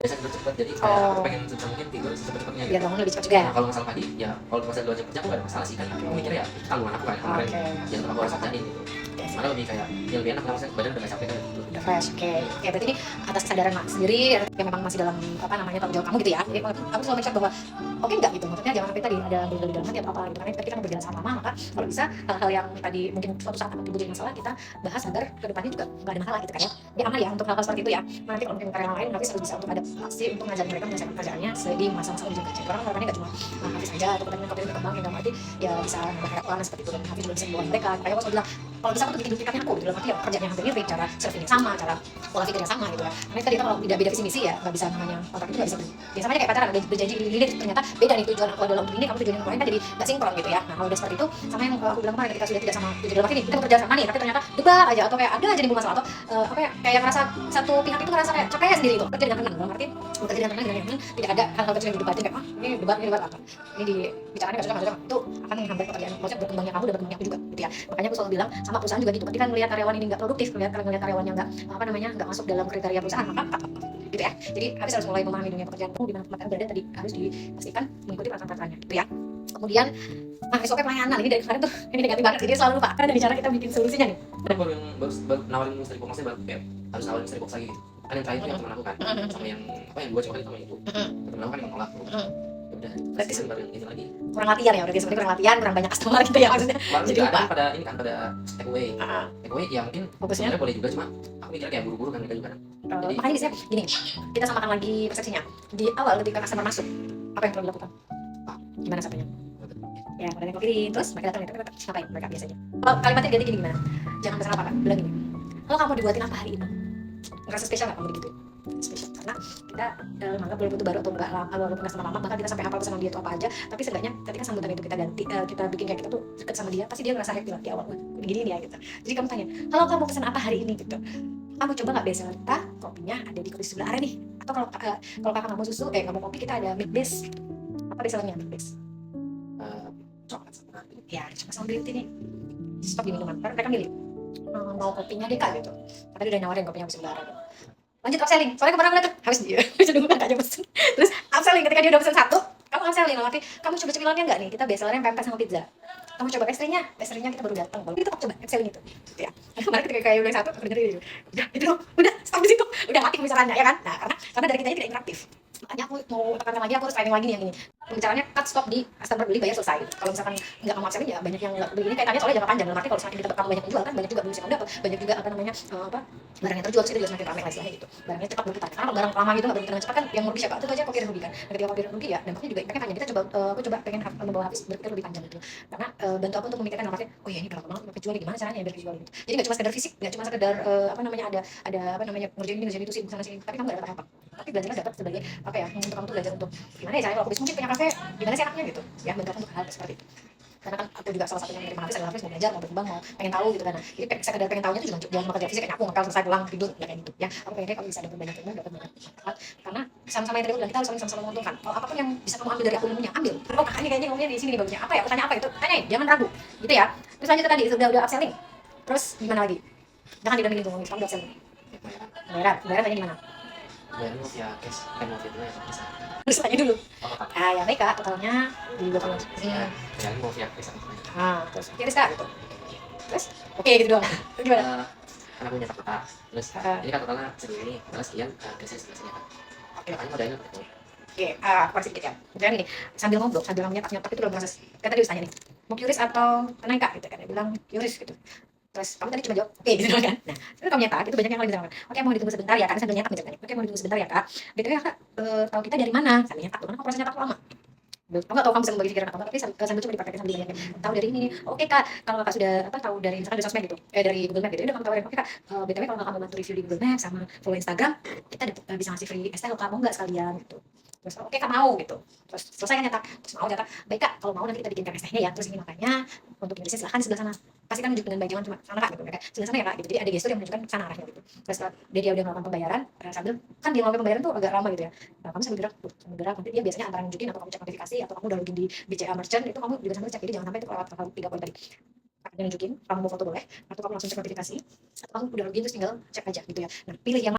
biasa tidur cepet, jadi kayak aku Oh. pengen sebisa mungkin tidur secepat-cepatnya Biar gitu. bangun lebih cepat juga ya? Nah, kalau masalah pagi, ya kalau masalah 2 jam kerja aku nggak ada masalah sih, kan aku mikirnya ya itu tanggungan aku kan kemarin, Oke. yang tetep aku harus kerjain gitu. Oke sih. Malah lebih kayak, ya lebih enak lah maksudnya badan udah nggak capek kan gitu. Udah fresh, oke. Oke, berarti ini atas kesadaran Mak sendiri yang memang masih dalam apa namanya tanggung jawab kamu gitu ya. Jadi kamu selalu make bahwa oke enggak gitu. Maksudnya jangan sampai tadi ada gejala di dalam hati atau apa gitu. Karena ketika kita berjalan sama lama, maka kalau bisa hal-hal yang tadi mungkin suatu saat akan timbul jadi masalah, kita bahas agar kedepannya juga nggak ada masalah gitu kan ya. Dia aman ya untuk hal-hal seperti itu ya. Nanti kalau mungkin karyawan lain, Hafiz harus bisa untuk adaptasi untuk ngajarin mereka menyelesaikan pekerjaannya di masa-masa ujian kerja. Orang harapannya nggak cuma Hafiz aja atau kemudian kompeten berkembang yang dalam arti ya bisa nambah karyawan seperti itu, dan Hafiz juga bisa membawa mereka. Kayak aku selalu bilang kalau bisa aku tuh bikin duplikatnya aku gitu, dalam arti ya kerjanya hampir mirip, cara servingnya sama, cara pola pikirnya sama gitu ya. Karena tadi kalau tidak beda visi misi ya nggak bisa, namanya kontrak itu nggak bisa ya sama aja kayak pacaran, ada berjanji ini ternyata beda nih tujuan aku adalah untuk ini, kamu tujuan yang lain kan jadi nggak sinkron gitu ya. Nah kalau udah seperti itu sama yang aku bilang kemarin, ketika sudah tidak sama tujuan dalam arti ini kita bekerja sama nih tapi ternyata debat aja atau kayak ada aja nih masalah atau apa ya, kayak ngerasa satu pihak itu ngerasa kayak capek sendiri itu kerja dengan tenang, dalam arti bekerja dengan tenang dengan nyaman, tidak ada hal-hal kecil yang didebatin kayak ini debat apa ini dibicarakan nggak cocok itu akan menghambat pekerjaan, maksudnya berkembangnya kamu dan berkembangnya aku juga gitu ya. Makanya aku selalu bilang sama perusahaan juga gitu, ketika melihat karyawan ini nggak produktif, melihat karyawannya nggak apa namanya nggak masuk dalam kriteria perusahaan, maka cut off gitu ya. Jadi habis harus mulai memahami dunia pekerjaan di mana tempat berada, tadi harus dipastikan mengikuti peraturan-peraturannya gitu ya. Kemudian SOP pelayanan ini dari kemarin tuh ini negatif banget, jadi selalu lupa karena dari cara kita bikin solusinya nih. Aku baru nawarin misteri box, maksudnya baru kayak harus nawarin misteri box lagi gitu. Kan yang terakhir yang temen aku kan, sama yang apa yang 2 cuma kali sama itu. Temen aku kan yang nolak. Udah, Berarti kan baru yang ini lagi. kurang latihan ya, berarti sebenarnya kurang latihan, kurang banyak customer gitu ya maksudnya. Kemarin Jadi juga lupa. ada pada ini kan, pada take away. Take away ya mungkin Fokusnya sebenarnya boleh juga, cuma aku mikirnya kayak buru-buru kan mereka juga kan. Jadi makanya biasanya gini, kita samakan lagi persepsinya. Di awal ketika customer masuk, apa yang perlu dilakukan? Gimana satunya? Ya, pada yang kopi, terus mereka datang itu ngapain mereka biasanya? Kalau kalimatnya ganti gini gimana? Jangan pesan apa kan? Bilang gini. Halo, kamu dibuatin apa hari ini? Ngerasa spesial nggak kamu begitu? Spesial karena kita menganggap walaupun itu baru atau enggak lama, walaupun nggak sama lama, bahkan kita sampai hafal pesanan dia itu apa aja, tapi seenggaknya ketika sambutan itu kita ganti, kita bikin kayak kita tuh deket sama dia, pasti dia ngerasa happy lah di awal. Gini ya gitu. Jadi kamu tanya, halo, kamu pesan apa hari ini gitu? Kamu coba nggak bestseller kita kopinya ada di kopi sebelah area nih, atau kalau kakak nggak mau susu nggak mau kopi, kita ada milk base. Apa bestsellernya milk base? coklat sama Ya cuma sama green tea nih, stop di minuman. Mereka milih mau kopinya deh kak gitu, karena dia udah nawarin kopinya habis udara gitu. Lanjut upselling, soalnya kemarin aku liat tuh habis dia bisa nunggu kakaknya pesen, terus upselling ketika dia udah pesen satu, kamu upselling nanti kamu coba cemilannya nggak nih, kita bestsellernya pempek sama pizza, kamu coba pastry-nya kita baru datang, kalau kita coba upselling itu gitu ya. Kemarin ketika kayak udah satu aku dengerin gitu, udah itu dong, udah stop di situ, udah mati pembicaraannya ya kan. Nah karena dari kitanya tidak interaktif, makanya aku mau tekankan lagi, aku harus training lagi nih yang ini, pembicaraannya cut stop di customer beli bayar selesai gitu. Kalau misalkan nggak kamu upselling ya banyak yang nggak beli, ini kaitannya soalnya jangka panjang, dalam arti kalau semakin kita kamu banyak menjual kan banyak juga bonus yang kamu dapat, banyak juga apa namanya barang yang terjual, terus itu juga semakin ramai lah istilahnya gitu, barangnya cepat berputar. Karena kalau barang lama gitu nggak berputar dengan cepat kan yang merugi siapa? Itu aja kopier rugi kan. Nah, ketika kopier rugi ya dampaknya juga impactnya panjang. Kita coba aku coba pengen membawa Hafiz berpikir lebih panjang gitu, karena bantu aku untuk memikirkan dalam arti oh ya ini berapa banget mau kejual, gimana caranya biar kejual gitu. Jadi nggak cuma sekedar fisik, nggak cuma sekedar apa namanya ada apa namanya ngerjain ini ngerjain itu sih sana sini, tapi kamu nggak dapat apa, tapi belajarnya dapat sebagai apa ya, untuk kamu tuh belajar untuk gimana ya caranya kalau aku bisa mungkin punya kafe gimana sih enaknya gitu ya, bantu aku untuk hal seperti itu. Karena kan aku juga salah satu yang menerima Hafiz adalah Hafiz mau belajar, mau berkembang, mau pengen tahu gitu kan. Nah, jadi sekedar pengen tahunya itu jangan cuma kerja fisik kayak aku ngepel selesai pulang tidur ya kayak gitu ya. Aku pengennya kalau bisa dapat banyak ilmu, dapat banyak manfaat, karena sama-sama yang tadi aku bilang kita harus saling sama-sama menguntungkan. Kalau apapun yang bisa kamu ambil dari aku ilmunya ambil. Oh kakak ini kayaknya ngomongnya di sini nih bagusnya apa ya, aku tanya apa itu, tanyain, jangan ragu gitu ya. Terus lanjut tadi udah upselling, terus gimana lagi? Jangan diulang ngomongin, kamu udah upselling. Bayaran tanya gimana? bayarnya mau via cash, mau via tunai atau bisa. Terus tanya dulu. Oh, Ya baik kak, totalnya di 20. ya, bayarnya mau via cash atau tunai. Terus kiris kak gitu. Terus oke gitu doang. Gimana? Kan aku nyetak kotak, terus ini kan totalnya segini, totalnya sekian, cashnya sekian kan. Oke. Makanya modalnya betul. Oke, aku kasih sedikit ya. Jangan gini, sambil ngobrol, sambil nyetak itu udah proses. Kan tadi tanya nih, mau QRIS atau tenang kak gitu kan, dia bilang QRIS gitu. Terus kamu tadi cuma jawab, oke gitu doang kan. Nah, terus kamu nyetak, itu banyak yang kalau ditanya, oke mau ditunggu sebentar ya kak, sambil nyetak ceritanya. Oke mau ditunggu sebentar ya kak. BTW kak, tahu kita dari mana? Sambil nyetak, karena proses nyetak lama. Aku nggak tahu kamu bisa membagi pikiran atau enggak, tapi sambil coba dipraktekkan sambil banyak tahu dari ini. Oke kak, kalau kakak sudah tahu dari misalkan dari sosmed gitu, dari Google Maps gitu, udah kamu tahu, oke kak, BTW kalau kakak mau bantu review di Google Maps sama follow Instagram, kita bisa ngasih free STL, kamu nggak sekalian gitu. Terus oke kak mau gitu, terus selesai kan nyetak, terus mau nyetak, baik kak kalau mau nanti kita bikinkan ST-nya ya, terus ini makanya untuk Indonesia silahkan di sebelah sana, pasti kan menunjuk dengan baik, jangan cuma sana kak gitu, mereka sebelah sana ya kak gitu, jadi ada gestur yang menunjukkan sana arahnya gitu. Terus setelah dia udah melakukan pembayaran, sambil kan dia melakukan pembayaran tuh agak lama gitu ya, nah kamu sambil gerak nanti dia biasanya antara nunjukin atau kamu cek notifikasi atau kamu udah login di BCA Merchant, itu kamu juga sambil cek, jadi jangan sampai itu kelewat hal 3 poin tadi. Kakaknya nunjukin, kamu mau foto boleh, atau kamu langsung cek notifikasi, atau kamu udah login terus tinggal cek aja gitu ya. Nah pilih yang